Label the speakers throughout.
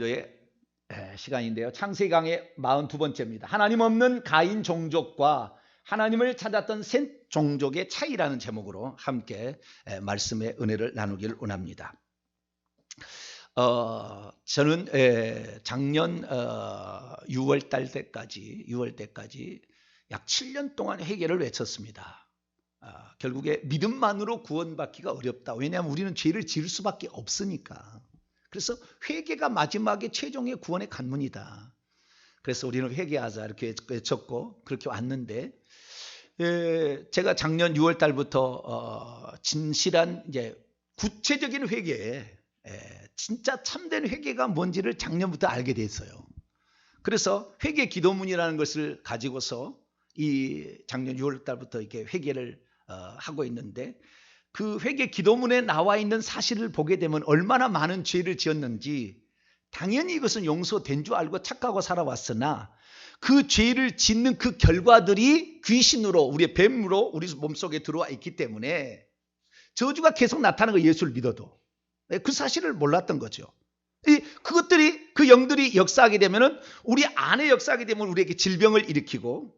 Speaker 1: 진료의 시간인데요. 창세기 강의 42번째입니다. 하나님 없는 가인 종족과 하나님을 찾았던 셋 종족의 차이라는 제목으로 함께 말씀의 은혜를 나누기를 원합니다. 저는 작년 6월 때까지 약 7년 동안 회개를 외쳤습니다. 결국에 믿음만으로 구원받기가 어렵다. 왜냐하면 우리는 죄를 지을 수밖에 없으니까. 그래서 회개가 마지막에 최종의 구원의 관문이다. 그래서 우리는 회개하자 이렇게 외쳤고 그렇게 왔는데, 제가 작년 6월 달부터 진실한 이제 구체적인 회개, 진짜 참된 회개가 뭔지를 작년부터 알게 됐어요. 그래서 회개 기도문이라는 것을 가지고서 이 작년 6월 달부터 이렇게 회개를 하고 있는데, 그 회개 기도문에 나와 있는 사실을 보게 되면 얼마나 많은 죄를 지었는지, 당연히 이것은 용서된 줄 알고 착하고 살아왔으나 그 죄를 짓는 그 결과들이 귀신으로, 우리의 뱀으로 우리 몸속에 들어와 있기 때문에 저주가 계속 나타나는 거예요. 예수를 믿어도. 그 사실을 몰랐던 거죠. 그것들이, 그 영들이 역사하게 되면은, 우리 안에 역사하게 되면 우리에게 질병을 일으키고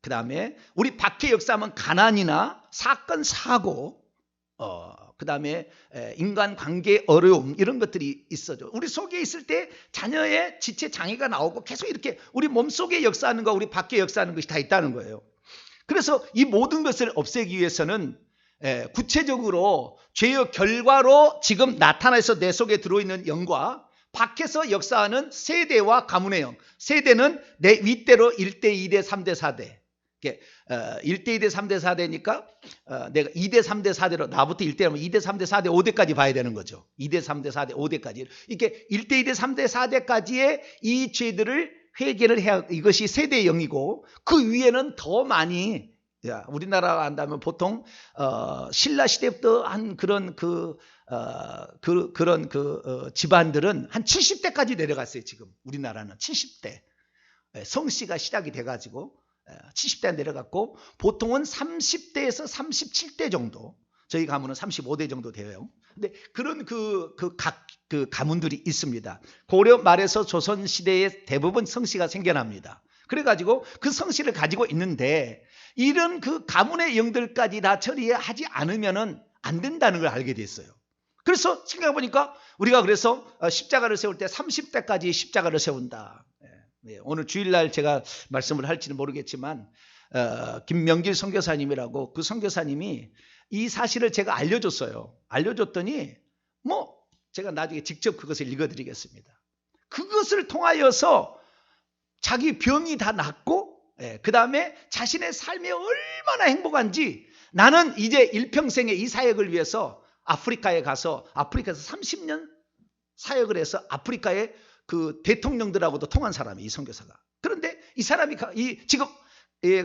Speaker 1: 그 다음에 우리 밖에 역사하면 가난이나 사건, 사고, 그 다음에 인간관계 어려움, 이런 것들이 있어죠. 우리 속에 있을 때 자녀의 지체 장애가 나오고 계속 이렇게 우리 몸속에 역사하는 거, 우리 밖에 역사하는 것이 다 있다는 거예요. 그래서 이 모든 것을 없애기 위해서는 구체적으로 죄의 결과로 지금 나타나서 내 속에 들어있는 영과 밖에서 역사하는 세대와 가문의 영. 세대는 내 윗대로 1대, 2대, 3대, 4대. 1대, 2대, 3대, 4대니까 내가 2대, 3대, 4대로, 나부터 1대라면 2대, 3대, 4대, 5대까지 봐야 되는 거죠. 2대, 3대, 4대, 5대까지. 이렇게 1대, 2대, 3대, 4대까지의 이 죄들을 회개를 해야, 이것이 세대의 영이고, 그 위에는 더 많이, 우리나라가 한다면 보통 신라 시대부터 한 그런 집안들은 한 70대까지 내려갔어요. 지금 우리나라는 70대 성씨가 시작이 돼가지고 70대 내려갔고, 보통은 30대에서 37대 정도, 저희 가문은 35대 정도 돼요. 근데 그런 각 가문들이 있습니다. 고려 말에서 조선 시대에 대부분 성씨가 생겨납니다. 그래가지고 그 성씨를 가지고 있는데, 이런 그 가문의 영들까지 다 처리하지 않으면은 안 된다는 걸 알게 됐어요. 그래서 생각해보니까 우리가 그래서 십자가를 세울 때 30대까지 십자가를 세운다. 오늘 주일날 제가 말씀을 할지는 모르겠지만, 김명길 선교사님이라고, 그 선교사님이 이 사실을 제가 알려줬어요. 알려줬더니 제가 나중에 직접 그것을 읽어드리겠습니다. 그것을 통하여서 자기 병이 다 낫고, 그 다음에 자신의 삶이 얼마나 행복한지, 나는 이제 일평생의 이 사역을 위해서 아프리카에 가서, 아프리카에서 30년 사역을 해서 아프리카의 그 대통령들하고도 통한 사람이 이 선교사가. 그런데 이 사람이 지금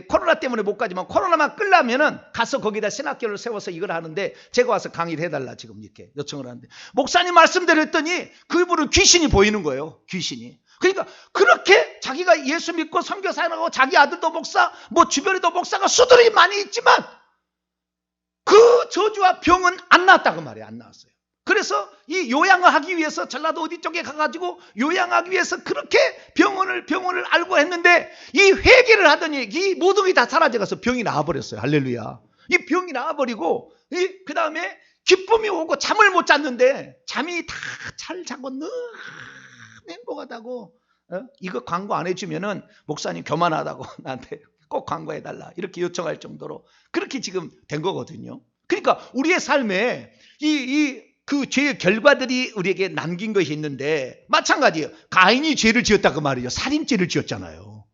Speaker 1: 코로나 때문에 못 가지만, 코로나만 끌려면은 가서 거기다 신학교를 세워서 이걸 하는데, 제가 와서 강의를 해달라 지금 이렇게 요청을 하는데, 목사님 말씀드렸더니 그분은 귀신이 보이는 거예요. 귀신이. 그러니까 그렇게 자기가 예수 믿고 선교사하고 자기 아들도 목사, 주변에도 목사가 수두룩이 많이 있지만 그 저주와 병은 안 나왔다고 말이에요. 안 나왔어요. 그래서 이 요양을 하기 위해서 전라도 어디 쪽에 가가지고 요양하기 위해서 그렇게 병원을 알고 했는데, 이 회개를 하더니 이 모든 게 다 사라져가서 병이 나와버렸어요. 할렐루야. 이 병이 나와버리고, 그 다음에 기쁨이 오고 잠을 못 잤는데, 잠이 다 잘 자고 너무 행복하다고. 이거 광고 안 해주면은 목사님 교만하다고 나한테 꼭 광고해달라 이렇게 요청할 정도로 그렇게 지금 된 거거든요. 그러니까 우리의 삶에 그 죄의 결과들이 우리에게 남긴 것이 있는데, 마찬가지예요. 가인이 죄를 지었다 그 말이에요. 살인죄를 지었잖아요.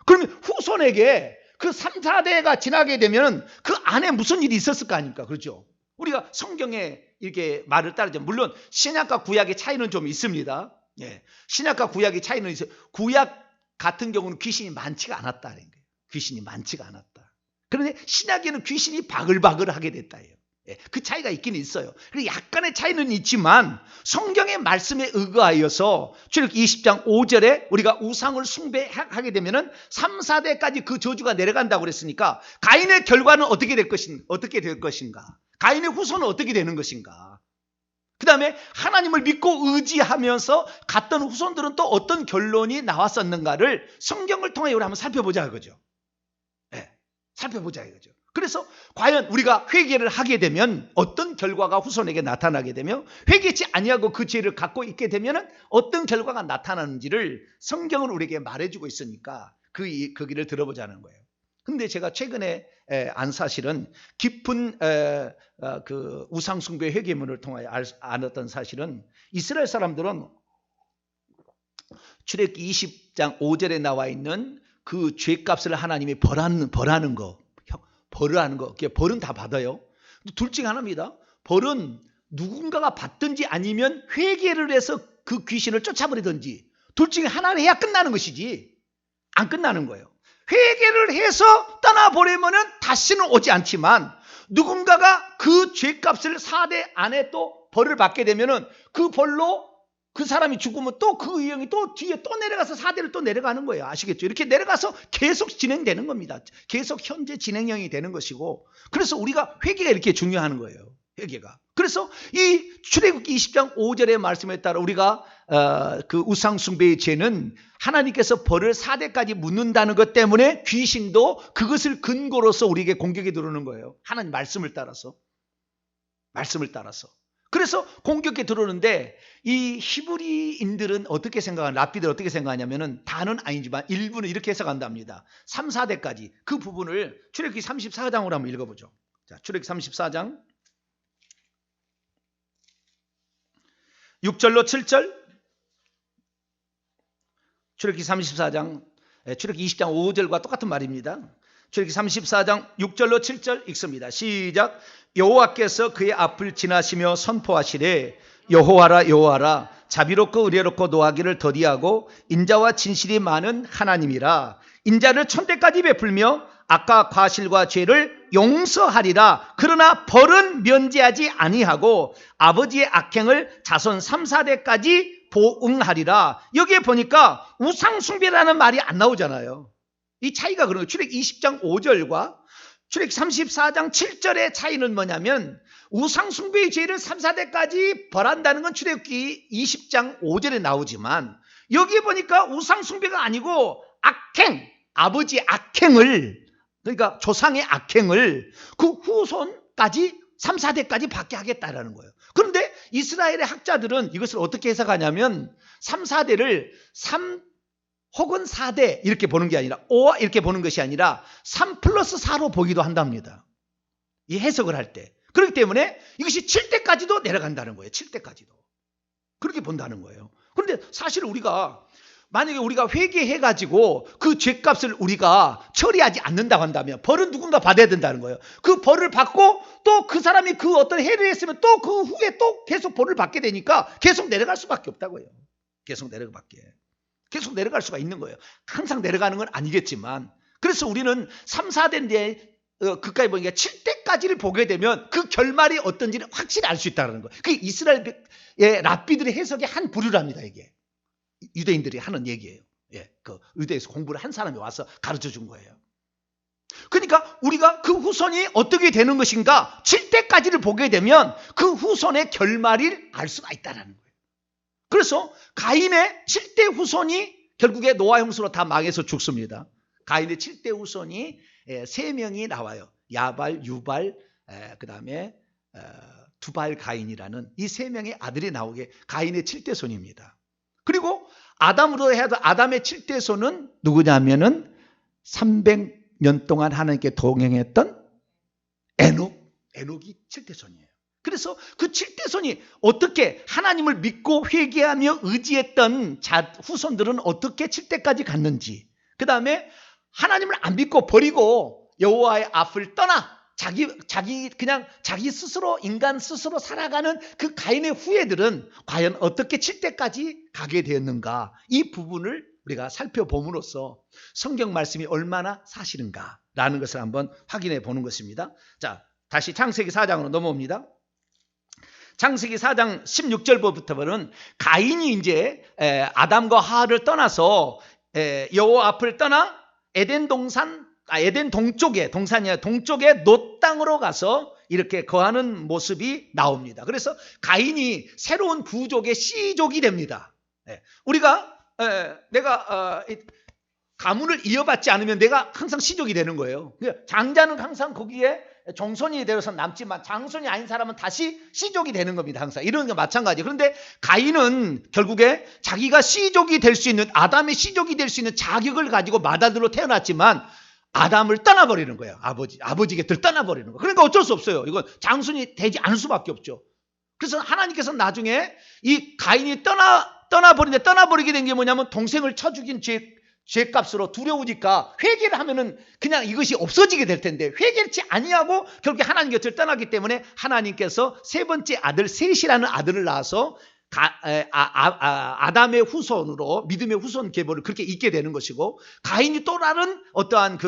Speaker 1: 그러면 후손에게 그 3, 4대가 지나게 되면 그 안에 무슨 일이 있었을 거 아닙니까? 그렇죠? 우리가 성경에 이렇게 말을 따르죠. 물론 신약과 구약의 차이는 좀 있습니다. 신약과 구약의 차이는 있어요. 구약 같은 경우는 귀신이 많지가 않았다는 거예요. 귀신이 많지가 않았다. 그런데 신약에는 귀신이 바글바글하게 됐다. 그 차이가 있긴 있어요. 약간의 차이는 있지만 성경의 말씀에 의거하여서 출애굽기 20장 5절에 우리가 우상을 숭배하게 되면은 3, 4대까지 그 저주가 내려간다고 그랬으니까, 가인의 결과는 어떻게 될 것인가? 가인의 후손은 어떻게 되는 것인가? 그 다음에 하나님을 믿고 의지하면서 갔던 후손들은 또 어떤 결론이 나왔었는가를 성경을 통해 우리 한번 살펴보자 이거죠. 네, 살펴보자 이거죠. 그래서 과연 우리가 회개를 하게 되면 어떤 결과가 후손에게 나타나게 되며 회개치 아니하고 그 죄를 갖고 있게 되면 어떤 결과가 나타나는지를 성경은 우리에게 말해주고 있으니까 그 길을 들어보자는 거예요. 근데 제가 최근에 안 사실은 깊은 그 우상숭배 회개문을 통하여 알았던 사실은 이스라엘 사람들은 출애굽기 20장 5절에 나와 있는 그 죄값을 하나님이 벌하는 거, 벌을 하는 거, 벌은 다 받아요. 둘 중에 하나입니다. 벌은 누군가가 받든지 아니면 회개를 해서 그 귀신을 쫓아버리든지 둘 중에 하나를 해야 끝나는 것이지 안 끝나는 거예요. 회개를 해서 떠나버리면은 다시는 오지 않지만 누군가가 그 죄값을 4대 안에 또 벌을 받게 되면은 그 벌로 그 사람이 죽으면 또 그 의형이 또 뒤에 또 내려가서 4대를 또 내려가는 거예요. 아시겠죠? 이렇게 내려가서 계속 진행되는 겁니다. 계속 현재 진행형이 되는 것이고 그래서 우리가 회개가 이렇게 중요한 거예요. 회개가. 그래서 이 출애굽기 20장 5절의 말씀에 따라 우리가 그 우상숭배의 죄는 하나님께서 벌을 4대까지 묻는다는 것 때문에 귀신도 그것을 근거로서 우리에게 공격이 들어오는 거예요. 하나님 말씀을 따라서. 그래서 공격에 들어오는데 이 히브리인들은 어떻게 생각하냐, 랍비들 어떻게 생각하냐면은 다는 아니지만 일부는 이렇게 해석한답니다. 3, 4대까지 그 부분을 출애굽기 34장으로 한번 읽어보죠. 자, 출애굽기 34장 6절로 7절, 출애굽기 34장, 출애굽기 20장 5절과 똑같은 말입니다. 출애굽기 34장 6절로 7절 읽습니다. 시작. 여호와께서 그의 앞을 지나시며 선포하시되 여호와라 여호와라 자비롭고 의뢰롭고 노하기를 더디하고 인자와 진실이 많은 하나님이라. 인자를 천대까지 베풀며 악과 과실과 죄를 용서하리라. 그러나 벌은 면제하지 아니하고 아버지의 악행을 자손 3, 4대까지 보응하리라. 여기에 보니까 우상숭배라는 말이 안 나오잖아요. 이 차이가 그런 거예요. 출애굽기 20장 5절과 출애굽기 34장 7절의 차이는 뭐냐면 우상숭배의 죄를 3, 4대까지 벌한다는 건 출애굽기 20장 5절에 나오지만 여기에 보니까 우상숭배가 아니고 악행, 아버지의 악행을, 그러니까 조상의 악행을 그 후손까지 3, 4대까지 받게 하겠다라는 거예요. 그런데 이스라엘의 학자들은 이것을 어떻게 해석하냐면 3, 4대를 3 혹은 4대 이렇게 보는 게 아니라 5 이렇게 보는 것이 아니라 3 플러스 4로 보기도 한답니다. 이 해석을 할 때. 그렇기 때문에 이것이 7대까지도 내려간다는 거예요. 7대까지도. 그렇게 본다는 거예요. 그런데 사실 우리가 만약에 우리가 회개해가지고 그 죄값을 우리가 처리하지 않는다고 한다면 벌은 누군가 받아야 된다는 거예요. 그 벌을 받고 또 그 사람이 그 어떤 해를 했으면 또 그 후에 또 계속 벌을 받게 되니까 계속 내려갈 수밖에 없다고요. 계속 내려갈 수가 있는 거예요. 항상 내려가는 건 아니겠지만 그래서 우리는 3, 4대인데 그까지 보니까 7대까지를 보게 되면 그 결말이 어떤지를 확실히 알 수 있다는 거예요. 그게 이스라엘의 랍비들의 해석의 한 부류랍니다. 이게 유대인들이 하는 얘기예요. 예, 그 유대에서 공부를 한 사람이 와서 가르쳐 준 거예요. 그러니까 우리가 그 후손이 어떻게 되는 것인가 7대까지를 보게 되면 그 후손의 결말을 알 수가 있다는 거예요. 그래서 가인의 7대 후손이 결국에 노아 형수로 다 망해서 죽습니다. 가인의 7대 후손이 3명이 나와요. 야발, 유발, 그 다음에 두발 가인이라는 이 3명의 아들이 나오게 가인의 7대 손입니다. 그리고 아담으로 해도 아담의 7대 손은 누구냐면은 300년 동안 하나님께 동행했던 에녹이 7대 손이에요. 그래서 그 7대 손이 어떻게 하나님을 믿고 회개하며 의지했던 후손들은 어떻게 7대까지 갔는지, 그 다음에 하나님을 안 믿고 버리고 여호와의 앞을 떠나 자기 스스로 인간 스스로 살아가는 그 가인의 후예들은 과연 어떻게 7대까지 가게 되었는가, 이 부분을 우리가 살펴봄으로써 성경 말씀이 얼마나 사실인가라는 것을 한번 확인해 보는 것입니다. 자, 다시 창세기 4장으로 넘어옵니다. 창세기 4장 16절부터는 가인이 이제 아담과 하와를 떠나서 여호와 앞을 떠나 에덴 동쪽에 놋 땅으로 가서 이렇게 거하는 모습이 나옵니다. 그래서 가인이 새로운 부족의 씨족이 됩니다. 우리가 내가 가문을 이어받지 않으면 내가 항상 씨족이 되는 거예요. 장자는 항상 거기에 종손이 되어서 남지만 장손이 아닌 사람은 다시 씨족이 되는 겁니다. 항상 이런 게 마찬가지. 그런데 가인은 결국에 자기가 씨족이 될 수 있는, 아담의 씨족이 될 수 있는 자격을 가지고 맏아들로 태어났지만 아담을 떠나버리는 거예요. 아버지 곁을 떠나버리는 거예요. 그러니까 어쩔 수 없어요. 이건 장손이 되지 않을 수밖에 없죠. 그래서 하나님께서 나중에 이 가인이 떠나버리게 된 게 뭐냐면 동생을 쳐 죽인 죄값으로 두려우니까 회개를 하면은 그냥 이것이 없어지게 될 텐데 회개치 아니하고 결국에 하나님 곁을 떠나기 때문에 하나님께서 세 번째 아들 셋이라는 아들을 낳아서 아담의 후손으로 믿음의 후손 계보를 그렇게 잇게 되는 것이고, 가인이 또 다른 어떠한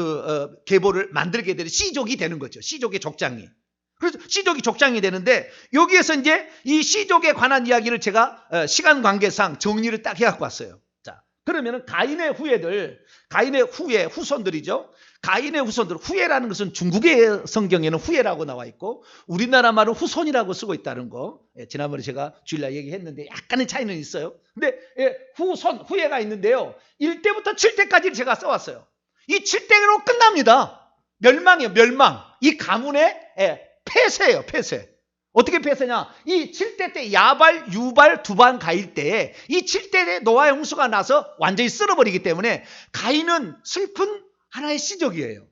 Speaker 1: 계보를 만들게 되는 씨족이 되는 거죠. 씨족의 족장이. 그래서 씨족이 족장이 되는데, 여기에서 이제 이 씨족에 관한 이야기를 제가 시간 관계상 정리를 딱 해갖고 왔어요. 자, 그러면은 가인의 후손들이죠. 가인의 후손들, 후예라는 것은 중국의 성경에는 후예라고 나와 있고 우리나라 말은 후손이라고 쓰고 있다는 거, 지난번에 제가 주일날 얘기했는데 약간의 차이는 있어요. 근데 후예가 있는데요, 1대부터 7대까지를 제가 써왔어요. 이 7대로 끝납니다. 멸망이에요. 멸망. 이 가문의 폐쇄예요. 폐쇄. 어떻게 폐쇄냐, 이 7대 때 야발, 유발, 두발 가일 때에 이 7대에 노아의 홍수가 나서 완전히 쓸어버리기 때문에 가인은 슬픈 하나의 씨족이에요.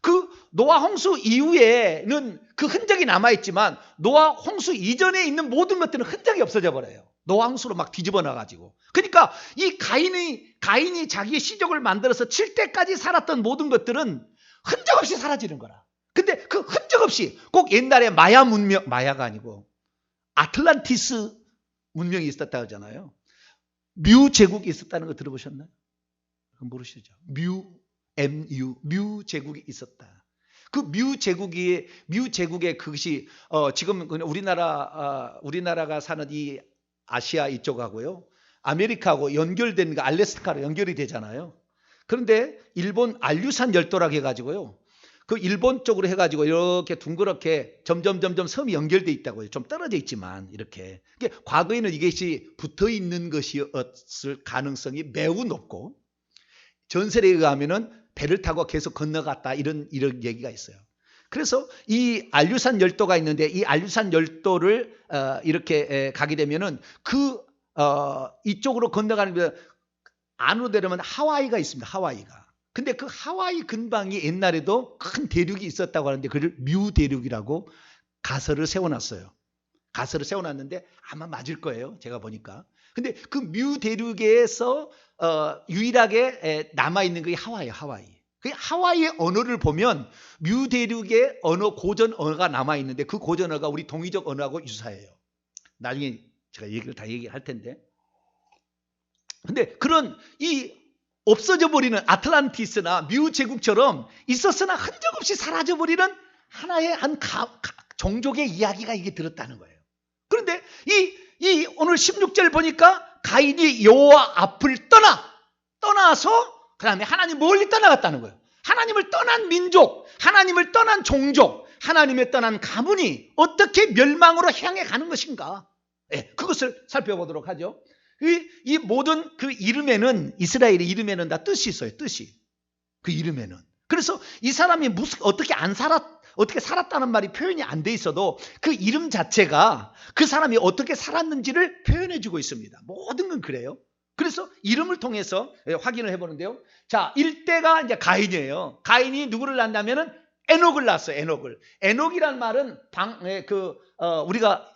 Speaker 1: 그 노아 홍수 이후에는 그 흔적이 남아있지만 노아 홍수 이전에 있는 모든 것들은 흔적이 없어져 버려요. 노아 홍수로 막 뒤집어 놔가지고. 그러니까 이 가인이 자기의 씨족을 만들어서 7대까지 살았던 모든 것들은 흔적 없이 사라지는 거라. 근데 그 흔적 없이 꼭 옛날에 마야가 아니고 아틀란티스 문명이 있었다 하잖아요. 뮤 제국이 있었다는 거 들어보셨나요? 모르시죠? 뮤 제국이 있었다. 그 뮤 제국의 그것이 지금 우리나라가 사는 이 아시아 이쪽하고요, 아메리카하고 연결된 알래스카로 연결이 되잖아요. 그런데 일본 알류산 열도라고 해가지고요, 그 일본 쪽으로 해가지고 이렇게 둥그렇게 점점 섬이 연결돼 있다고요. 좀 떨어져 있지만 이렇게. 과거에는 이것이 붙어 있는 것이었을 가능성이 매우 높고, 전설에 의하면은 배를 타고 계속 건너갔다 이런 얘기가 있어요. 그래서 이 알류산 열도가 있는데 이 알류산 열도를 이렇게 가게 되면은 이쪽으로 건너가는 안으로 내려면 하와이가 있습니다. 하와이가. 근데 그 하와이 근방이 옛날에도 큰 대륙이 있었다고 하는데 그걸 뮤 대륙이라고 가설을 세워놨어요. 가설을 세워놨는데 아마 맞을 거예요. 제가 보니까. 근데 그 뮤 대륙에서 유일하게 남아있는 게 하와이. 그 하와이의 언어를 보면 뮤 대륙의 고전 언어가 남아있는데 그 고전 언어가 우리 동이족 언어하고 유사해요. 나중에 제가 얘기할 텐데. 근데 그런 이 없어져 버리는 아틀란티스나 뮤 제국처럼 있었으나 흔적 없이 사라져 버리는 하나의 종족의 이야기가 이게 들었다는 거예요. 그런데 이 오늘 16절 보니까 가인이 여호와 앞을 떠나서 그 다음에 하나님 멀리 떠나갔다는 거예요. 하나님을 떠난 민족, 하나님을 떠난 종족, 하나님을 떠난 가문이 어떻게 멸망으로 향해 가는 것인가, 그것을 살펴보도록 하죠. 이 모든 그 이름에는, 이스라엘의 이름에는 다 뜻이 있어요. 뜻이. 그 이름에는. 그래서 이 사람이 어떻게 살았다는 말이 표현이 안 돼 있어도 그 이름 자체가 그 사람이 어떻게 살았는지를 표현해 주고 있습니다. 모든 건 그래요. 그래서 이름을 통해서 확인을 해보는데요. 자, 1대가 이제 가인이에요. 가인이 누구를 낳냐면은 에녹을 낳았어요. 에녹이란 말은 우리가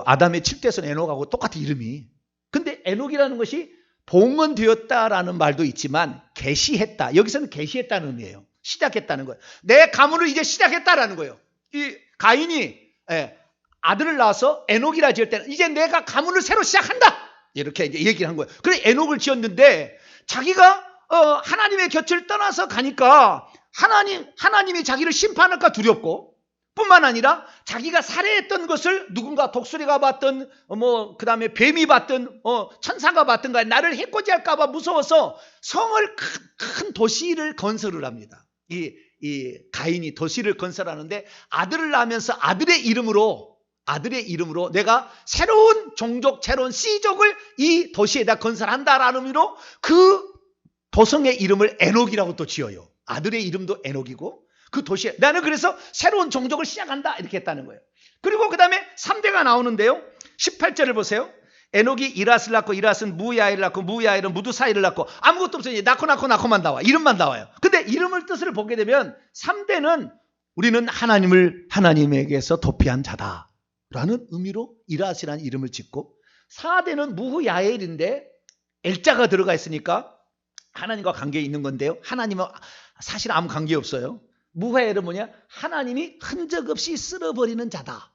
Speaker 1: 아담의 7대선 에녹하고 똑같은 이름이. 근데 에녹이라는 것이 봉헌되었다라는 말도 있지만 계시했다. 여기서는 계시했다는 의미예요. 시작했다는 거예요. 내 가문을 이제 시작했다라는 거예요. 이 가인이 아들을 낳아서 에녹이라 지을 때는 이제 내가 가문을 새로 시작한다, 이렇게 이제 얘기를 한 거예요. 그래 에녹을 지었는데 자기가 하나님의 곁을 떠나서 가니까 하나님이 자기를 심판할까 두렵고, 뿐만 아니라 자기가 살해했던 것을 누군가 독수리가 봤든 그 다음에 뱀이 봤든 천사가 봤든 간에 나를 해코지할까 봐 무서워서 성을 큰 도시를 건설을 합니다. 이 이 가인이 도시를 건설하는데 아들을 낳으면서 아들의 이름으로 내가 새로운 종족, 새로운 씨족을 이 도시에다 건설한다라는 의미로 그 도성의 이름을 에녹이라고 또 지어요. 아들의 이름도 에녹이고 그 도시에 나는 그래서 새로운 종족을 시작한다 이렇게 했다는 거예요. 그리고 그 다음에 3대가 나오는데요. 18절을 보세요. 에녹이 이랏을 낳고 이랏은 무야일을 낳고 무야일은 무두사일을 낳고 아무것도 없어요. 낳고만 나와. 이름만 나와요. 근데 이름을 뜻을 보게 되면 3대는 우리는 하나님에게서 도피한 자다라는 의미로 이랏이라는 이름을 짓고 4대는 무야일인데 엘자가 들어가 있으니까 하나님과 관계에 있는 건데요. 하나님은 사실 아무 관계 없어요. 무야일은 뭐냐? 하나님이 흔적 없이 쓸어버리는 자다.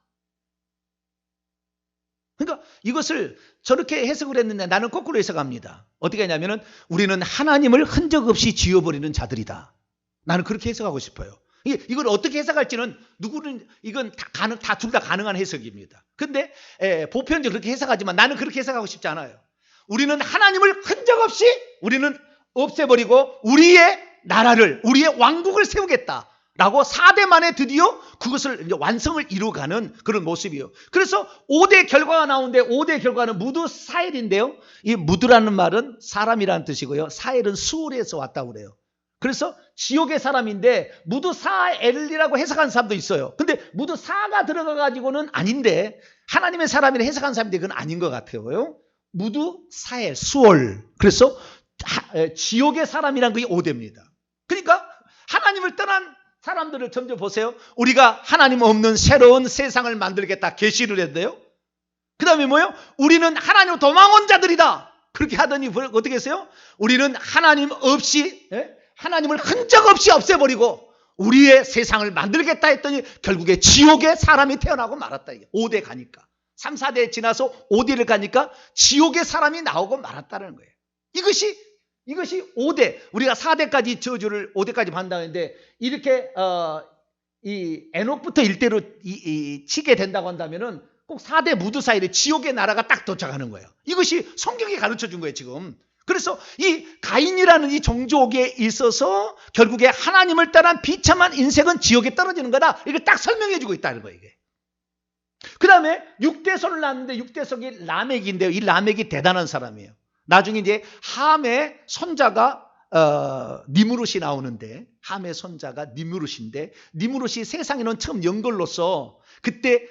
Speaker 1: 그러니까 이것을 저렇게 해석을 했는데 나는 거꾸로 해석합니다. 어떻게 하냐면은 우리는 하나님을 흔적 없이 지워버리는 자들이다. 나는 그렇게 해석하고 싶어요. 이걸 어떻게 해석할지는 이건 둘 다 가능한 해석입니다. 근데 보편적으로 그렇게 해석하지만 나는 그렇게 해석하고 싶지 않아요. 우리는 하나님을 흔적 없이 우리는 없애버리고 우리의 나라를, 우리의 왕국을 세우겠다. 라고 4대 만에 드디어 그것을 완성을 이루어가는 그런 모습이에요. 그래서 5대 결과가 나오는데 5대 결과는 무두사일인데요. 이 무두라는 말은 사람이라는 뜻이고요. 사일은 수월에서 왔다고 그래요. 그래서 지옥의 사람인데 무두사엘이라고 해석하는 사람도 있어요. 근데 무두사가 들어가가지고는 아닌데 하나님의 사람이라 해석하는 사람인데 그건 아닌 것 같아요. 무두사엘, 수월. 그래서 지옥의 사람이란 그게 5대입니다. 그러니까 하나님을 떠난 사람들을 점점 보세요. 우리가 하나님 없는 새로운 세상을 만들겠다 계시를 했는데요. 그 다음에 뭐예요? 우리는 하나님 도망온 자들이다. 그렇게 하더니 어떻게 했어요? 우리는 하나님 없이 하나님을 흔적 없이 없애버리고 우리의 세상을 만들겠다 했더니 결국에 지옥에 사람이 태어나고 말았다. 5대 가니까 3, 4대 지나서 5대를 가니까 지옥에 사람이 나오고 말았다는 거예요. 이것이 5대, 우리가 4대까지 저주를 5대까지 받는다는데 이렇게 이 에녹부터 일대로 치게 된다고 한다면은 꼭 4대 무두사일에 지옥의 나라가 딱 도착하는 거예요. 이것이 성경이 가르쳐 준 거예요, 지금. 그래서 이 가인이라는 이 종족에 있어서 결국에 하나님을 떠난 비참한 인생은 지옥에 떨어지는 거다. 이걸 딱 설명해 주고 있다는 거예요, 이게. 그 다음에 6대손을 낳았는데 6대손이 라멕인데요. 이 라멕이 대단한 사람이에요. 나중에 이제 함의 손자가 니무롯이 나오는데 함의 손자가 니무롯인데 니무롯이 세상에는 처음 연걸로서 그때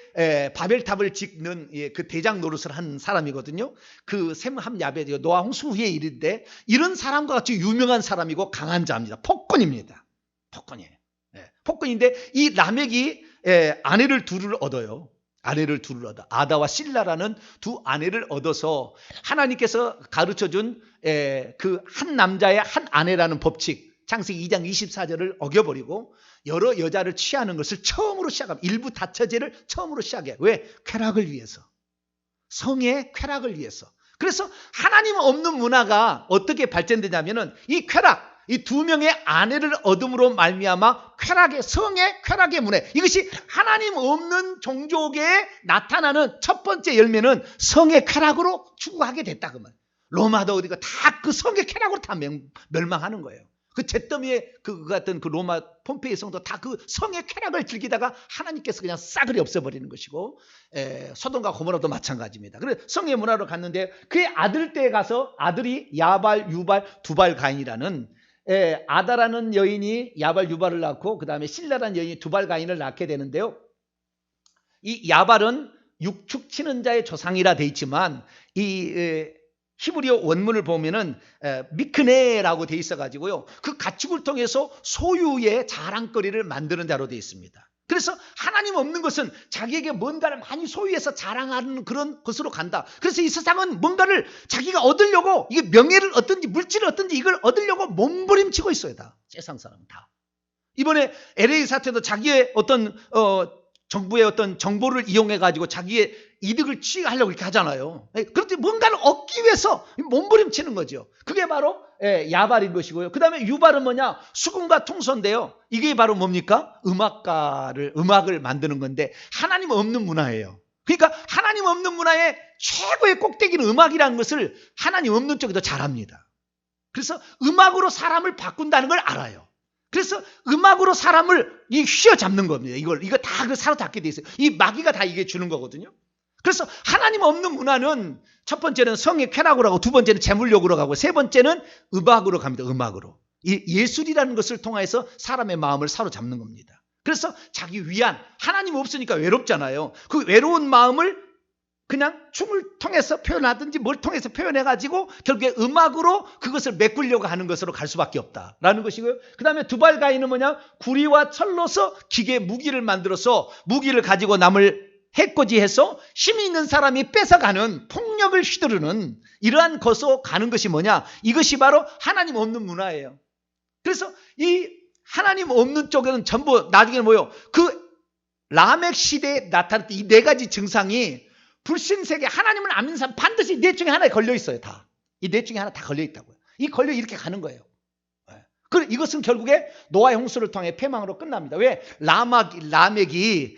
Speaker 1: 바벨탑을 짓는 그 대장 노릇을 한 사람이거든요. 그 셈함 야벳 노아 홍수 후의 일인데 이런 사람과 같이 유명한 사람이고 강한 자입니다. 폭군입니다. 폭군이에요. 폭군인데 이 라멕이 아내를 둘을 얻어요. 아다와 실라라는 두 아내를 얻어서 하나님께서 가르쳐준 그 한 남자의 한 아내라는 법칙 창세기 2장 24절을 어겨버리고 여러 여자를 취하는 것을 처음으로 시작합니다. 일부 다처제를 처음으로 시작해. 왜? 쾌락을 위해서. 성의 쾌락을 위해서. 그래서 하나님 없는 문화가 어떻게 발전되냐면은 이 쾌락, 이 두 명의 아내를 얻음으로 말미암아 성의 쾌락의 문화, 이것이 하나님 없는 종족에 나타나는 첫 번째 열매는 성의 쾌락으로 추구하게 됐다 그 말. 로마도 어디가 다 그 성의 쾌락으로 다 멸망하는 거예요. 그 잿더미에 그 같은 그 로마 폼페이 성도 다 그 성의 쾌락을 즐기다가 하나님께서 그냥 싸그리 없애버리는 것이고 소돔과 고모라도 마찬가지입니다. 그래서 성의 문화로 갔는데 그의 아들 때에 가서 아들이 야발, 유발, 두발 가인이라는 아다라는 여인이 야발, 유발을 낳고 그 다음에 실라라는 여인이 두발 가인을 낳게 되는데요. 이 야발은 육축 치는 자의 조상이라 돼 있지만 이 히브리어 원문을 보면은 미크네라고 돼 있어 가지고요. 그 가축을 통해서 소유의 자랑거리를 만드는 자로 돼 있습니다. 그래서 하나님 없는 것은 자기에게 뭔가를 많이 소유해서 자랑하는 그런 것으로 간다. 그래서 이 세상은 뭔가를 자기가 얻으려고 이게 명예를 얻든지 물질을 얻든지 이걸 얻으려고 몸부림치고 있어요. 다 세상 사람은 다. 이번에 LA 사태도 자기의 어떤 정부의 어떤 정보를 이용해 가지고 자기의 이득을 취하려고 이렇게 하잖아요. 그런데 뭔가를 얻기 위해서 몸부림치는 거죠. 그게 바로 야발인 것이고요. 그 다음에 유발은 뭐냐? 수금과 통소인데요. 이게 바로 뭡니까? 음악을 만드는 건데 하나님 없는 문화예요. 그러니까 하나님 없는 문화의 최고의 꼭대기는 음악이라는 것을 하나님 없는 쪽에도 잘합니다. 그래서 음악으로 사람을 바꾼다는 걸 알아요. 그래서 음악으로 사람을 휘어잡는 겁니다. 이거 다 그 사로잡게 돼 있어요. 이 마귀가 다 이게 주는 거거든요. 그래서 하나님 없는 문화는 첫 번째는 성의 쾌락으로 가고 두 번째는 재물욕으로 가고 세 번째는 음악으로 갑니다. 음악으로. 이 예술이라는 것을 통해서 사람의 마음을 사로잡는 겁니다. 그래서 자기 위안, 하나님 없으니까 외롭잖아요. 그 외로운 마음을 그냥 춤을 통해서 표현하든지 뭘 통해서 표현해가지고 결국에 음악으로 그것을 메꾸려고 하는 것으로 갈 수밖에 없다라는 것이고요. 그 다음에 두발가인은 뭐냐? 구리와 철로서 기계 무기를 만들어서 무기를 가지고 남을 해코지해서 힘이 있는 사람이 뺏어가는 폭력을 휘두르는 이러한 것으로 가는 것이 뭐냐? 이것이 바로 하나님 없는 문화예요. 그래서 이 하나님 없는 쪽에는 전부 나중에 뭐요? 그 라멕 시대에 나타났던 이 네 가지 증상이 불신세계 하나님을 안 믿는 사람 반드시 넷 중에 하나에 걸려 있어요. 다. 이 넷 중에 하나 다 걸려 있다고요. 이 걸려 이렇게 가는 거예요. 그리고 이것은 결국에 노아의 홍수를 통해 패망으로 끝납니다. 왜? 라멕이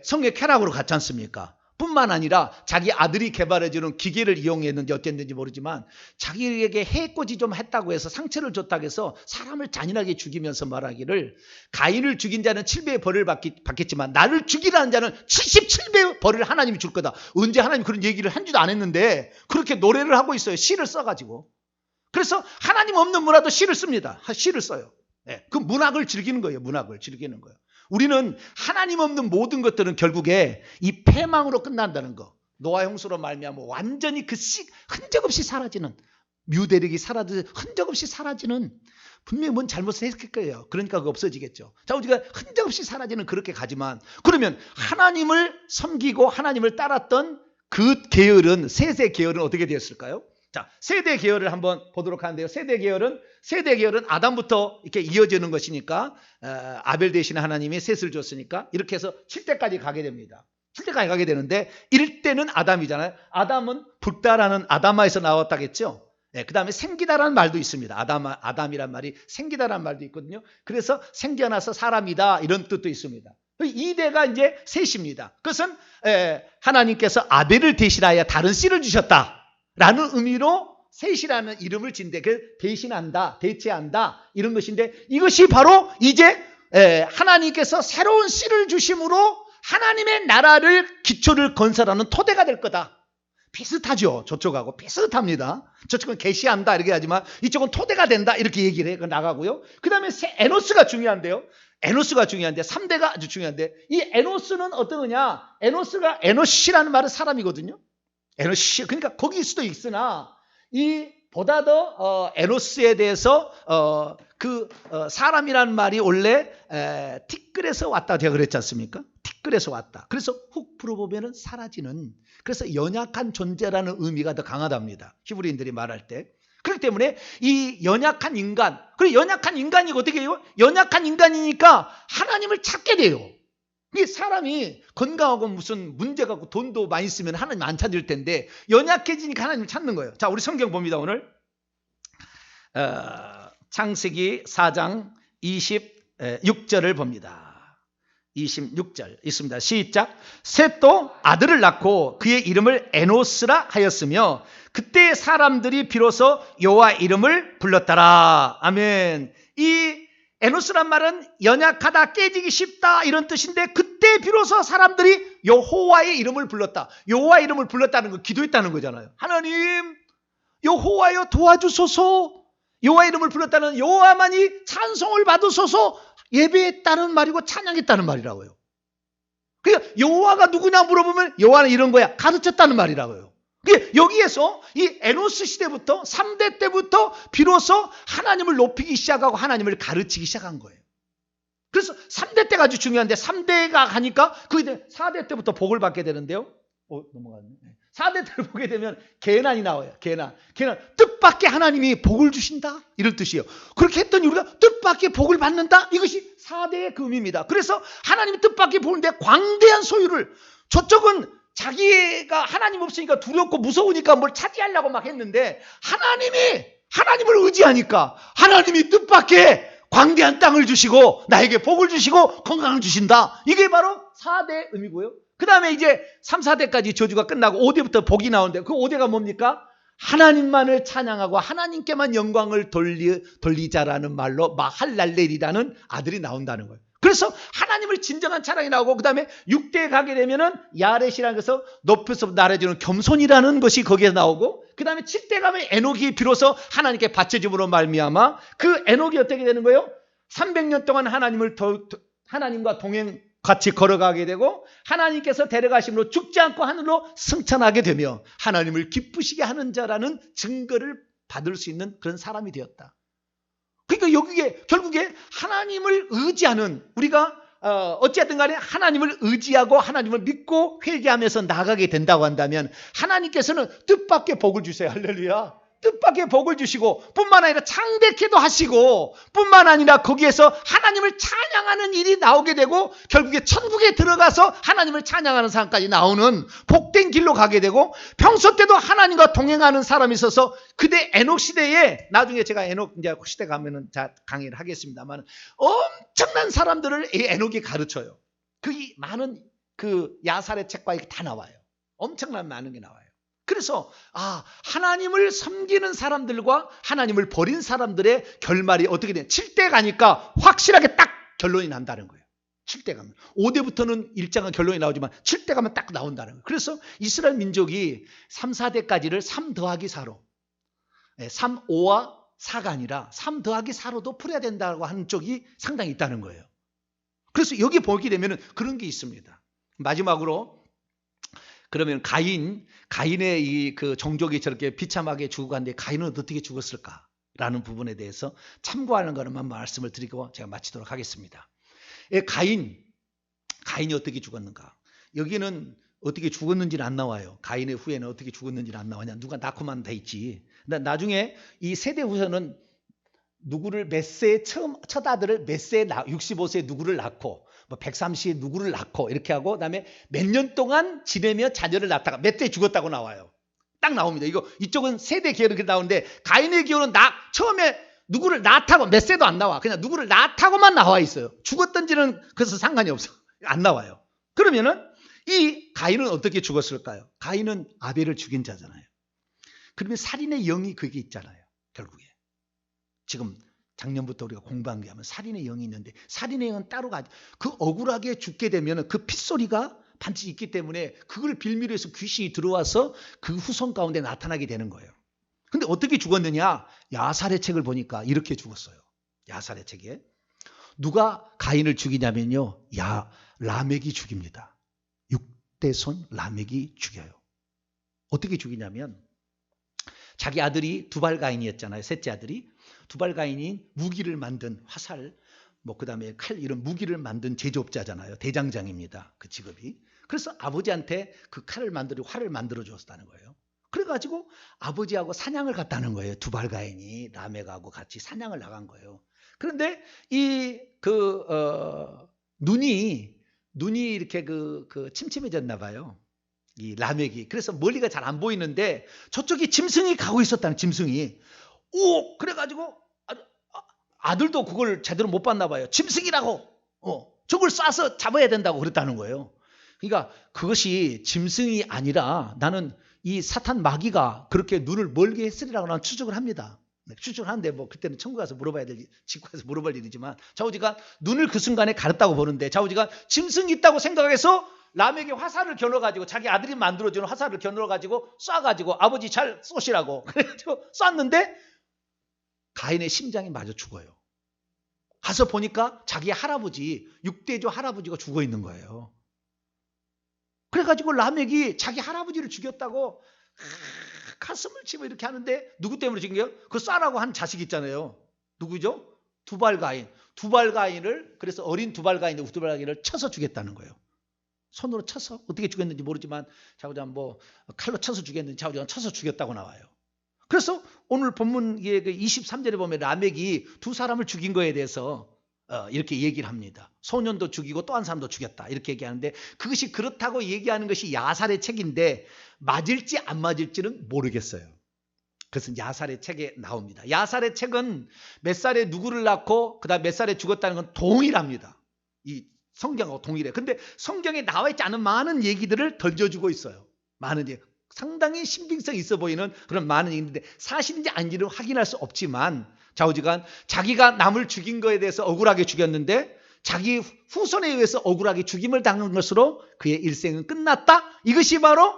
Speaker 1: 성의 쾌락으로 갔지 않습니까? 뿐만 아니라 자기 아들이 개발해주는 기계를 이용했는지 어땠는지 모르지만 자기에게 해코지 좀 했다고 해서 상처를 줬다고 해서 사람을 잔인하게 죽이면서 말하기를 가인을 죽인 자는 7배의 벌을 받겠지만 나를 죽이라는 자는 77배의 벌을 하나님이 줄 거다. 언제 하나님이 그런 얘기를 한 줄도 안 했는데 그렇게 노래를 하고 있어요. 시를 써가지고. 그래서 하나님 없는 문화도 시를 씁니다. 시를 써요. 그 문학을 즐기는 거예요. 문학을 즐기는 거예요. 우리는 하나님 없는 모든 것들은 결국에 이 패망으로 끝난다는 거. 노아 홍수로 말미암아 완전히 그 흔적 없이 사라지는 뮤대력이 사라지는 흔적 없이 사라지는 분명히 뭔 잘못을 했을 거예요. 그러니까 그거 없어지겠죠. 자, 우리가 흔적 없이 사라지는 그렇게 가지만 그러면 하나님을 섬기고 하나님을 따랐던 그 계열은 셋의 계열은 어떻게 되었을까요? 자, 세대 계열을 한번 보도록 하는데요. 세대 계열은 아담부터 이렇게 이어지는 것이니까 아벨 대신에 하나님이 셋을 줬으니까 이렇게 해서 7대까지 가게 됩니다. 7대까지 가게 되는데 1대는 아담이잖아요. 아담은 불다라는 아담아에서 나왔다겠죠. 그 다음에 생기다라는 말도 있습니다. 아담이란 말이 생기다라는 말도 있거든요. 그래서 생겨나서 사람이다 이런 뜻도 있습니다. 2대가 이제 셋입니다. 그것은 하나님께서 아벨을 대신하여 다른 씨를 주셨다 라는 의미로 셋이라는 이름을 진대. 대신한다, 대체한다 이런 것인데 이것이 바로 이제 하나님께서 새로운 씨를 주심으로 하나님의 나라를 기초를 건설하는 토대가 될 거다. 비슷하죠. 저쪽하고 비슷합니다. 저쪽은 계시한다 이렇게 하지만 이쪽은 토대가 된다 이렇게 얘기를 해 나가고요. 그 다음에 에노스가 중요한데요. 에노스가 중요한데 3대가 아주 중요한데 이 에노스는 어떤 거냐? 에노시라는 말은 사람이거든요. 에노시, 그러니까 거기일 수도 있으나 이 보다 더 에노스에 대해서 사람이라는 말이 원래 티끌에서 왔다 제가 그랬지 않습니까? 티끌에서 왔다. 그래서 훅 풀어보면 사라지는, 그래서 연약한 존재라는 의미가 더 강하답니다. 히브리인들이 말할 때. 그렇기 때문에 이 연약한 인간, 그리고 연약한 인간이 어떻게 해요? 연약한 인간이니까 하나님을 찾게 돼요. 이 사람이 건강하고 무슨 문제가 없고 돈도 많이 쓰면 하나님 안 찾을 텐데 연약해지니까 하나님을 찾는 거예요. 자, 우리 성경 봅니다. 오늘 창세기 4장 26절을 봅니다. 26절 있습니다. 시작. 셋도 아들을 낳고 그의 이름을 에노스라 하였으며 그때 사람들이 비로소 여호와 이름을 불렀더라. 아멘. 이 에노스란 말은 연약하다, 깨지기 쉽다 이런 뜻인데 그때 비로소 사람들이 여호와의 이름을 불렀다. 여호와 이름을 불렀다는 거 기도했다는 거잖아요. 하나님 여호와여 도와주소서. 여호와 이름을 불렀다는 여호와만이 찬송을 받으소서 예배했다는 말이고 찬양했다는 말이라고요. 그러니까 여호와가 누구냐 물어보면 여호와는 이런 거야 가르쳤다는 말이라고요. 여기에서 이 에노스 시대부터 3대 때부터 비로소 하나님을 높이기 시작하고 하나님을 가르치기 시작한 거예요. 그래서 3대 때가 아주 중요한데 3대가 가니까 그 4대 때부터 복을 받게 되는데요. 넘어갔네. 4대 때를 보게 되면 계난이 나와요. 계난. 뜻밖의 하나님이 복을 주신다 이런 뜻이에요. 그렇게 했더니 우리가 뜻밖의 복을 받는다 이것이 4대의 그 의미입니다. 그래서 하나님이 뜻밖의 복인데 광대한 소유를, 저쪽은 자기가 하나님 없으니까 두렵고 무서우니까 뭘 차지하려고 막 했는데 하나님을 의지하니까 하나님이 뜻밖의 광대한 땅을 주시고 나에게 복을 주시고 건강을 주신다. 이게 바로 4대 의미고요. 그 다음에 이제 3, 4대까지 저주가 끝나고 5대부터 복이 나오는데 그 5대가 뭡니까? 하나님만을 찬양하고 하나님께만 영광을 돌리자라는 말로 마할랄렐이라는 아들이 나온다는 거예요. 그래서 하나님을 진정한 찬양이 나오고, 그 다음에 6대에 가게 되면은 야렛이라는 것에서 높여서 나라지는 겸손이라는 것이 거기에 나오고, 그 다음에 7대 가면 에녹이 비로소 하나님께 바쳐짐으로 말미암아 그 에녹이 어떻게 되는 거예요? 300년 동안 하나님과 동행 같이 걸어가게 되고, 하나님께서 데려가심으로 죽지 않고 하늘로 승천하게 되며 하나님을 기쁘시게 하는 자라는 증거를 받을 수 있는 그런 사람이 되었다. 그러니까 여기에 결국에 하나님을 의지하는, 우리가 어찌하든 간에 하나님을 의지하고 하나님을 믿고 회개하면서 나가게 된다고 한다면 하나님께서는 뜻밖의 복을 주세요. 할렐루야. 뜻밖의 복을 주시고, 뿐만 아니라 창대케도 하시고, 뿐만 아니라 거기에서 하나님을 찬양하는 일이 나오게 되고, 결국에 천국에 들어가서 하나님을 찬양하는 사람까지 나오는 복된 길로 가게 되고, 평소 때도 하나님과 동행하는 사람이 있어서 그때 에녹 시대에, 나중에 제가 에녹 이제 시대 가면은 강의를 하겠습니다만, 엄청난 사람들을 이 에녹이 가르쳐요. 그 많은 그 야살의 책과 다 나와요. 엄청난 많은 게 나와요. 그래서 하나님을 섬기는 사람들과 하나님을 버린 사람들의 결말이 어떻게 돼? 7대 가니까 확실하게 딱 결론이 난다는 거예요. 7대 가면. 5대부터는 일정한 결론이 나오지만 7대 가면 딱 나온다는 거예요. 그래서 이스라엘 민족이 3, 4대까지를 3 더하기 4로, 3, 5와 4가 아니라 3 더하기 4로도 풀어야 된다고 하는 쪽이 상당히 있다는 거예요. 그래서 여기 보게 되면 그런 게 있습니다. 마지막으로, 그러면 가인의 이 그 종족이 저렇게 비참하게 죽어갔는데 가인은 어떻게 죽었을까라는 부분에 대해서 참고하는 것만 말씀을 드리고 제가 마치도록 하겠습니다. 가인이 어떻게 죽었는가? 여기는 어떻게 죽었는지는 안 나와요. 가인의 후에는 어떻게 죽었는지는 안 나와냐? 누가 낳고만 돼 있지. 나중에 이 세대 후손은 누구를 몇 세에 첫 아들을 몇 세에 65세에 누구를 낳고, 뭐 130에 누구를 낳고 이렇게 하고, 그다음에 몇 년 동안 지내며 자녀를 낳다가 몇 대 죽었다고 나와요. 딱 나옵니다. 이쪽은 세대 기호로 이렇게 나오는데, 가인의 기호는 처음에 누구를 낳다고 몇 세도 안 나와. 그냥 누구를 낳다고만 나와 있어요. 죽었던지는 그래서 상관이 없어. 안 나와요. 그러면은 이 가인은 어떻게 죽었을까요? 가인은 아벨을 죽인 자잖아요. 그러면 살인의 영이 그게 있잖아요. 결국에. 지금 작년부터 우리가 공부한 게 하면 살인의 영이 있는데, 살인의 영은 따로 그 억울하게 죽게 되면 그 핏소리가 반드시 있기 때문에 그걸 빌미로 해서 귀신이 들어와서 그 후손 가운데 나타나게 되는 거예요. 근데 어떻게 죽었느냐? 야살의 책을 보니까 이렇게 죽었어요. 야살의 책에 누가 가인을 죽이냐면요, 라멕이 죽입니다. 6대손 라멕이 죽여요. 어떻게 죽이냐면, 자기 아들이 두발가인이었잖아요. 셋째 아들이. 두발가인이 무기를 만든 화살, 그 다음에 칼, 이런 무기를 만든 제조업자잖아요. 대장장입니다. 그 직업이. 그래서 아버지한테 그 칼을 활을 만들어 줬다는 거예요. 그래가지고 아버지하고 사냥을 갔다는 거예요. 두발가인이 라멕하고 같이 사냥을 나간 거예요. 그런데 눈이 이렇게 침침해졌나 봐요. 이 라멕이. 그래서 멀리가 잘 안 보이는데 저쪽에 짐승이 가고 있었다는, 짐승이. 그래가지고 아들도 그걸 제대로 못 봤나 봐요. 짐승이라고. 저걸 쏴서 잡아야 된다고 그랬다는 거예요. 그러니까 그것이 짐승이 아니라, 나는 이 사탄 마귀가 그렇게 눈을 멀게 했으리라고 나는 추측을 합니다. 추측을 하는데 그때는 천국 가서 물어봐야 될, 지구에서 물어볼 일이지만, 좌우지가 눈을 그 순간에 가렸다고 보는데, 좌우지가 짐승이 있다고 생각해서 라멕이 화살을 겨눠가지고, 자기 아들이 만들어주는 화살을 겨눠가지고 쏴가지고 아버지 잘 쏘시라고 그래가지고 쐈는데 가인의 심장이 마저 죽어요. 가서 보니까 자기 할아버지, 6대조 할아버지가 죽어 있는 거예요. 그래가지고 라멕이 자기 할아버지를 죽였다고 가슴을 치고 이렇게 하는데, 누구 때문에 죽인 거예요? 그 쏴라고 한 자식 있잖아요. 누구죠? 두발가인. 그래서 어린 두발가인을 쳐서 죽였다는 거예요. 손으로 쳐서, 어떻게 죽였는지 모르지만 자우장 칼로 쳐서 죽였는지 자우장 쳐서 죽였다고 나와요. 그래서 오늘 본문 23절에 보면 라멕이 두 사람을 죽인 거에 대해서 이렇게 얘기를 합니다. 소년도 죽이고 또 한 사람도 죽였다, 이렇게 얘기하는데, 그것이 그렇다고 얘기하는 것이 야살의 책인데 맞을지 안 맞을지는 모르겠어요. 그래서 야살의 책에 나옵니다. 야살의 책은 몇 살에 누구를 낳고 그다음 몇 살에 죽었다는 건 동일합니다. 이 성경하고 동일해. 근데 성경에 나와 있지 않은 많은 얘기들을 던져주고 있어요. 많은 얘기. 상당히 신빙성 있어 보이는 그런 많은 얘기인데 사실인지 아닌지를 확인할 수 없지만 좌우지간 자기가 남을 죽인 거에 대해서 억울하게 죽였는데 자기 후손에 의해서 억울하게 죽임을 당한 것으로 그의 일생은 끝났다. 이것이 바로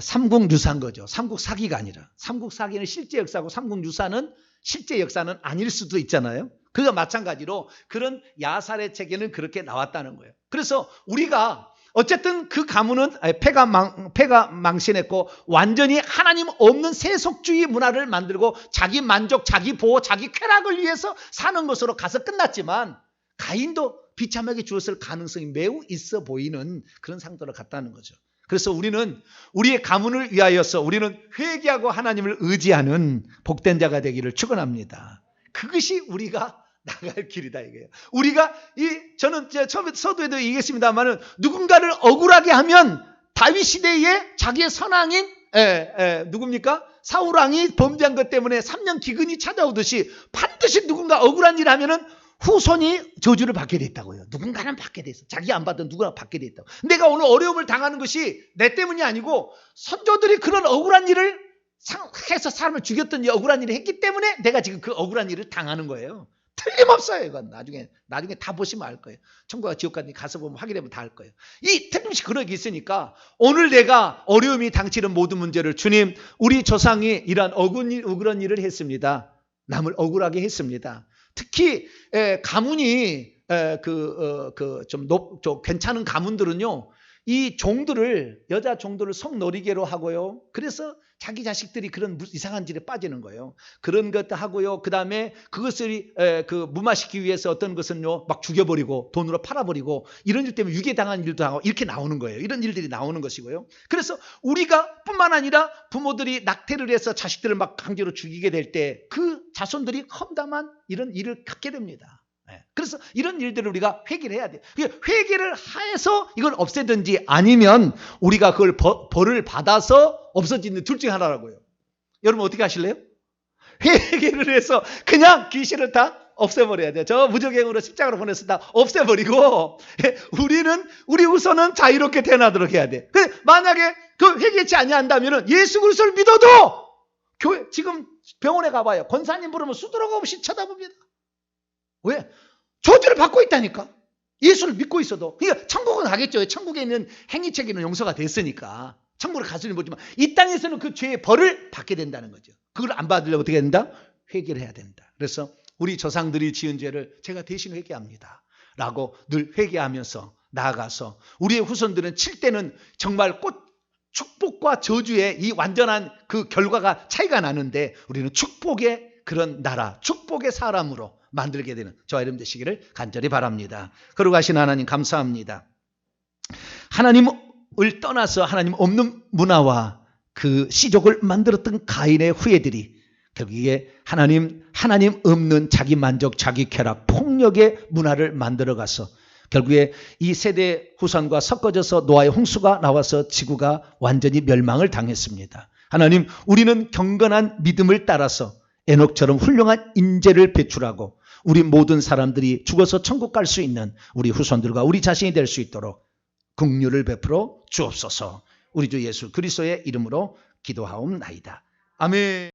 Speaker 1: 삼국유사인 거죠. 삼국사기가 아니라. 삼국사기는 실제 역사고 삼국유사는 실제 역사는 아닐 수도 있잖아요. 그가 마찬가지로 그런 야살의 책에는 그렇게 나왔다는 거예요. 그래서 우리가 어쨌든 그 가문은 패가 망신했고 완전히 하나님 없는 세속주의 문화를 만들고 자기 만족, 자기 보호, 자기 쾌락을 위해서 사는 것으로 가서 끝났지만 가인도 비참하게 죽었을 가능성이 매우 있어 보이는 그런 상태로 갔다는 거죠. 그래서 우리는 우리의 가문을 위하여서 우리는 회개하고 하나님을 의지하는 복된 자가 되기를 축원합니다. 그것이 우리가 나갈 길이다 이거예요. 우리가 저는 처음에 서두에도 얘기했습니다만은 누군가를 억울하게 하면 다윗 시대에 자기의 선왕인 누굽니까? 사울 왕이 범죄한 것 때문에 3년 기근이 찾아오듯이 반드시 누군가 억울한 일 하면은 후손이 저주를 받게 돼 있다고요. 누군가는 받게 돼 있어. 자기 안 받든 누구나 받게 돼 있다고. 내가 오늘 어려움을 당하는 것이 내 때문이 아니고 선조들이 그런 억울한 일을 해서 사람을 죽였던 억울한 일을 했기 때문에 내가 지금 그 억울한 일을 당하는 거예요. 틀림없어요. 이건 나중에 다 보시면 알 거예요. 천국과 지옥까지 가서 보면 확인해보면 다 알 거예요. 이 틀림없이 그런 게 있으니까 오늘 내가 어려움이 당치는 모든 문제를 주님 우리 조상이 이러한 억울한 일을 했습니다. 남을 억울하게 했습니다. 특히 가문이 좀 괜찮은 가문들은요. 이 종들을 여자 종들을 성노리개로 하고요. 그래서 자기 자식들이 그런 이상한 질에 빠지는 거예요. 그런 것도 하고요. 그 다음에 그것을 무마시키기 위해서 어떤 것은요 막 죽여버리고 돈으로 팔아버리고 이런 일 때문에 유괴당한 일도 하고 이렇게 나오는 거예요. 이런 일들이 나오는 것이고요. 그래서 우리가 뿐만 아니라 부모들이 낙태를 해서 자식들을 막 강제로 죽이게 될 때 그 자손들이 험담한 이런 일을 갖게 됩니다. 그래서 이런 일들을 우리가 회개를 해야 돼요. 회개를 해서 이걸 없애든지 아니면 우리가 그걸 벌을 받아서 없어지는 둘 중에 하나라고요. 여러분 어떻게 하실래요? 회개를 해서 그냥 귀신을 다 없애버려야 돼요. 저 무적행으로 십자가로 보내서 다 없애버리고 우리 후손은 자유롭게 태어나도록 해야 돼. 만약에 그 회개치 아니한다면 예수 그리스도를 믿어도 교회 지금 병원에 가봐요. 권사님 부르면 수두룩 없이 쳐다봅니다. 왜? 저주를 받고 있다니까. 예수를 믿고 있어도. 그러니까 천국은 가겠죠. 천국에 있는 행위책에는 용서가 됐으니까. 천국을 갈 수는 모르지만 이 땅에서는 그 죄의 벌을 받게 된다는 거죠. 그걸 안 받으려면 어떻게 된다? 회개를 해야 된다. 그래서 우리 조상들이 지은 죄를 제가 대신 회개합니다. 라고 늘 회개하면서 나아가서 우리의 후손들은 칠 때는 정말 축복과 저주의 이 완전한 그 결과가 차이가 나는데 우리는 축복의 그런 나라, 축복의 사람으로 만들게 되는 저와 여러분 되시기를 간절히 바랍니다. 거룩하신 하나님 감사합니다. 하나님을 떠나서 하나님 없는 문화와 그 시족을 만들었던 가인의 후예들이 결국에 하나님 없는 자기 만족, 자기 쾌락, 폭력의 문화를 만들어가서 결국에 이 세대 후손과 섞어져서 노아의 홍수가 나와서 지구가 완전히 멸망을 당했습니다. 하나님 우리는 경건한 믿음을 따라서 에녹처럼 훌륭한 인재를 배출하고 우리 모든 사람들이 죽어서 천국 갈 수 있는 우리 후손들과 우리 자신이 될 수 있도록 긍휼을 베풀어 주옵소서. 우리 주 예수 그리스도의 이름으로 기도하옵나이다. 아멘.